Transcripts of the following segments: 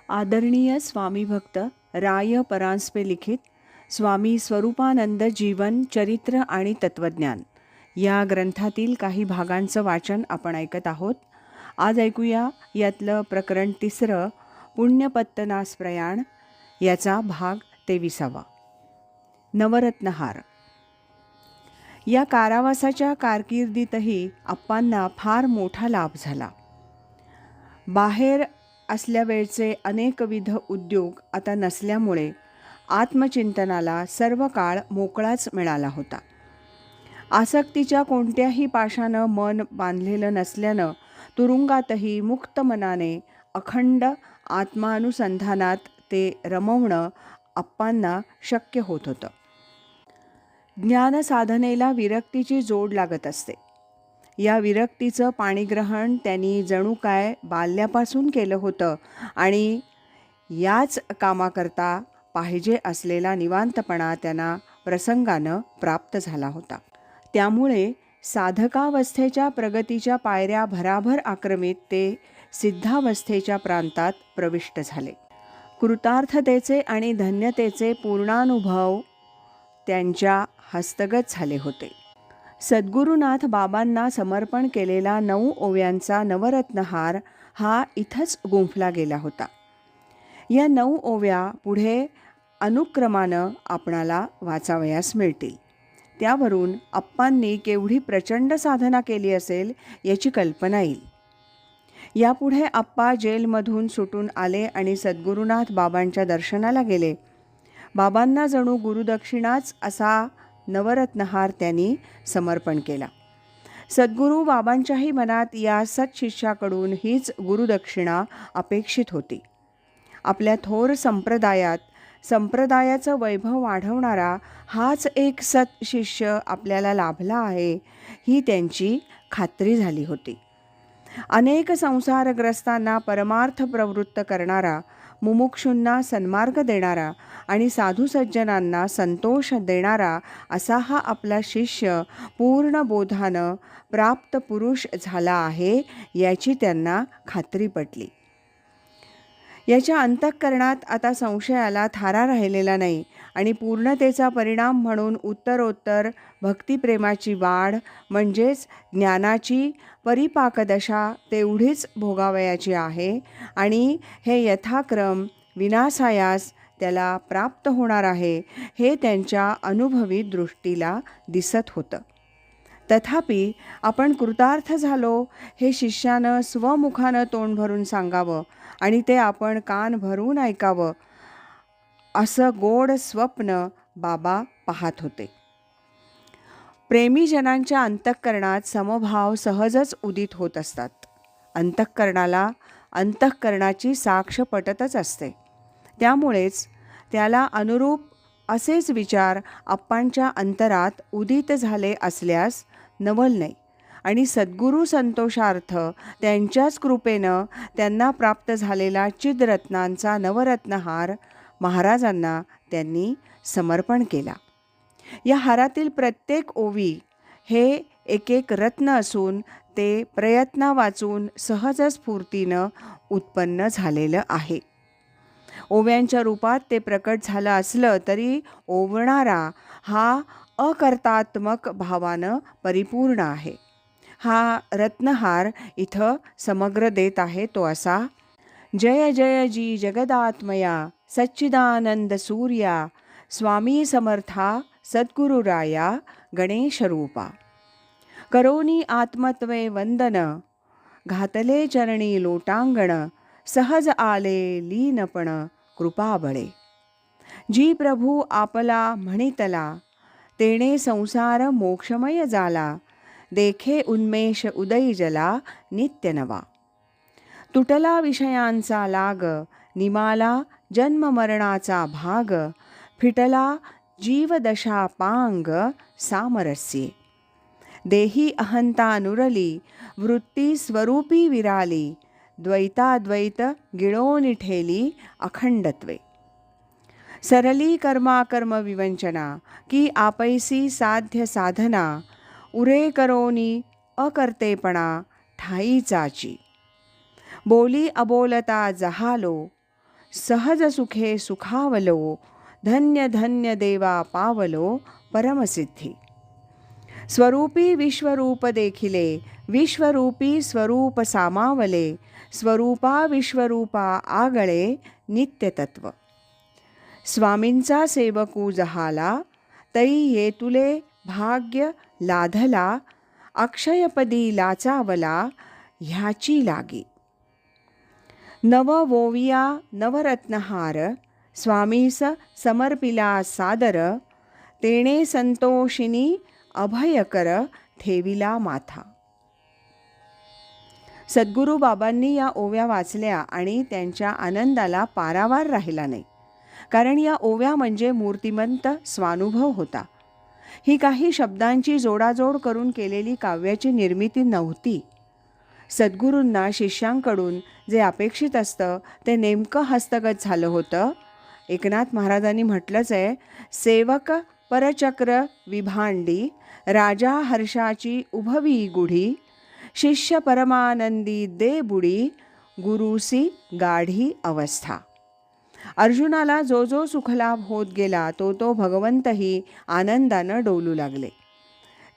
आदरणीय स्वामी भक्त राय परांजपे लिखित स्वामी स्वरूपानंद जीवन चरित्र आणि तत्वज्ञान या ग्रंथातील काही भागांचं वाचन आपण ऐकत आहोत. आज ऐकूया यातलं प्रकरण 3 पुण्यपत्तनास प्रयाण याचा भाग 23. नवरत्नहार. या कारावासाच्या कारकिर्दीतही आप्पांना फार मोठा लाभ झाला. बाहेर असल्या वेळचे अनेकविध उद्योग आता नसल्यामुळे आत्मचिंतनाला सर्व काळ मोकळाच मिळाला होता. आसक्तीच्या कोणत्याही पाशानं मन बांधलेलं नसल्यानं तुरुंगातही मुक्त मनाने अखंड आत्मानुसंधानात ते रमवणं आप्पांना शक्य होत होतं. ज्ञानसाधनेला विरक्तीची जोड लागत असते. या विरक्तीचं पाणीग्रहण त्यांनी जणू काय बाल्यापासून केलं होतं आणि याच कामाकरता पाहिजे असलेला निवांतपणा त्यांना प्रसंगानं प्राप्त झाला होता. त्यामुळे साधकावस्थेच्या प्रगतीच्या पायऱ्या भराभर आक्रमित ते सिद्धावस्थेच्या प्रांतात प्रविष्ट झाले. कृतार्थतेचे आणि धन्यतेचे पूर्णानुभव त्यांच्या हस्तगत झाले होते. सद्गुरुनाथ बाबांना समर्पण केलेला 9 ओव्यांचा नवरत्नहार हा इथंच गुंफला गेला होता. या 9 ओव्या पुढे अनुक्रमानं आपणाला वाचावयास मिळतील. त्यावरून आप्पांनी केवढी प्रचंड साधना केली असेल याची कल्पना येईल. यापुढे आप्पा जेलमधून सुटून आले आणि सद्गुरुनाथ बाबांच्या दर्शनाला गेले. बाबांना जणू गुरुदक्षिणाच असा नवरत्नहार त्यांनी समर्पण केला. सद्गुरू बाबांच्याही मनात या सत्शिष्याकडून हीच गुरुदक्षिणा अपेक्षित होती. आपल्या थोर संप्रदायाचं वैभव वाढवणारा हाच एक सत्शिष्य आपल्याला लाभला आहे ही त्यांची खात्री झाली होती. अनेक संसारग्रस्तांना परमार्थ प्रवृत्त करणारा, मुमुक्षूंना सन्मार्ग देणारा आणि साधू सज्जनांना संतोष देणारा असा हा आपला शिष्य पूर्ण बोधानं प्राप्त पुरुष झाला आहे याची त्यांना खात्री पटली. याच्या अंतःकरणात आता संशयाला थारा राहिलेला नाही आणि पूर्णतेचा परिणाम म्हणून उत्तरोत्तर भक्तिप्रेमाची वाढ म्हणजेच ज्ञानाची परिपाकदशा तेवढीच भोगावयाची आहे आणि हे यथाक्रम विनासायास त्याला प्राप्त होणार आहे हे त्यांच्या अनुभवी दृष्टीला दिसत होतं. तथापि आपण कृतार्थ झालो हे शिष्यानं स्वमुखानं तोंड भरून सांगावं आणि ते आपण कान भरून ऐकावं असं गोड स्वप्न बाबा पाहत होते. प्रेमीजनांच्या अंतःकरणात समभाव सहजच उदित होत असतात. अंतःकरणाला अंतःकरणाची साक्ष पटतच असते. त्यामुळेच त्याला अनुरूप असेच विचार आप्पांच्या अंतरात उदित झाले असल्यास नवल नाही आणि सद्गुरू संतोषार्थ त्यांच्याच कृपेनं त्यांना प्राप्त झालेला चिदरत्नांचा नवरत्नहार महाराजांना त्यांनी समर्पण केला. या हारातील प्रत्येक ओवी हे एक एक रत्न असून ते प्रयत्ना वाचून सहज स्फूर्तीनं उत्पन्न झालेलं आहे. ओव्यांच्या रूपात ते प्रकट झालं असलं तरी ओवणारा हा अकर्तात्मक भावानं परिपूर्ण आहे. हा रत्नहार इथं समग्र देत आहे तो असा: जय जय जी जगदात्मया सच्चिदानंद सूर्या स्वामी समर्था सद्गुरुराया गणेश रूपा. करोनी आत्मत्वे वंदन घातले चरणी लोटांगण सहज आले लीनपण कृपाबळे. जी प्रभू आपला म्हणितला तेणे संसार मोक्षमय झाला देखे उन्मेष उदय जला नित्य नवा. तुटला विषयांचा लाग निमाला जन्म मरणाचा भाग फिटला जीवदशा पांग सामरस्ये. देही अहंता नुरली वृत्ती स्वरूपी विराली द्वैताद्वैत गिळोनी ठेली अखंडत्वे. सरली कर्माकर्म विवंचना की आपैसी साध्य साधना उरे करोनी अकर्तेपणा ठाईचाची. बोली अबोलता जहालो सहज सुखे सुखावलो, धन्य धन्य देवा पावलो परमसिद्धी. स्वरूपी विश्वरूप देखिले, विश्वरूपी स्वरूप सामावले, स्वरूपा विश्वरूपा आगळे नित्यतत्व. स्वामींचा सेवकू जहाला, तै येतुले भाग्य लाधला, अक्षयपदी लाचावला ह्याची लागी. नव वोविया नवरत्नहार, स्वामीस समर्पिला सादर, तेणे संतोषिनी अभयकर ठेविला माथा. सद्गुरू बाबांनी या ओव्या वाचल्या आणि त्यांच्या आनंदाला पारावार राहिला नाही. कारण या ओव्या म्हणजे मूर्तिमंत स्वानुभव होता. ही काही शब्दांची जोडाजोड करून केलेली काव्याची निर्मिती नव्हती. सद्गुरूंना शिष्यांकडून जे अपेक्षित असतं ते नेमकं हस्तगत झालं होतं. एकनाथ महाराजांनी म्हटलंच आहे, सेवक परचक्र विभांडी, राजा हर्षाची उभवी गुढी, शिष्य परमानंदी दे बुडी, गुरुसी गाढी अवस्था. अर्जुनाला जो जो सुखलाभ होत गेला तो तो भगवंतही आनंदानं डोलू लागले.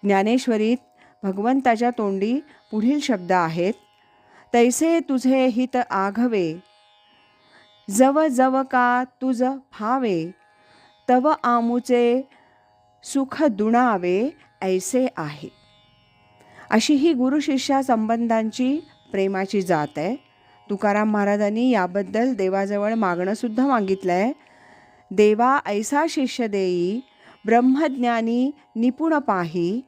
ज्ञानेश्वरीत भगवंताच्या तोंडी पुढील शब्द आहेत, तैसे तुझे हित आघवे, जव जव का तुझ फावे, तव आमुचे सुख दुणावे ऐसे आहे. अशी ही गुरुशिष्या संबंधांची प्रेमाची जात आहे. तुकाराम महाराजांनी याबद्दल देवाजवळ मागणंसुद्धा मागितलं आहे. देवा ऐसा शिष्य देई, ब्रह्मज्ञानी निपुण पाही,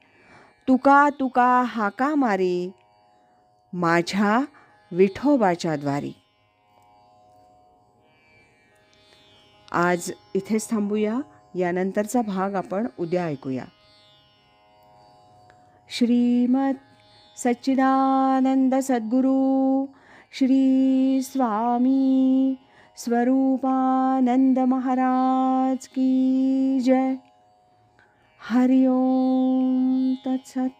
तुका तुका हाका मारी, माझ्या विठोबाच्या द्वारी. आज इथेच थांबूया. यानंतरचा भाग आपण उद्या ऐकूया. श्रीमद सच्चिदानंद सद्गुरु श्री स्वामी स्वरूपानंद महाराज की जय. हरि ओम तत्सत.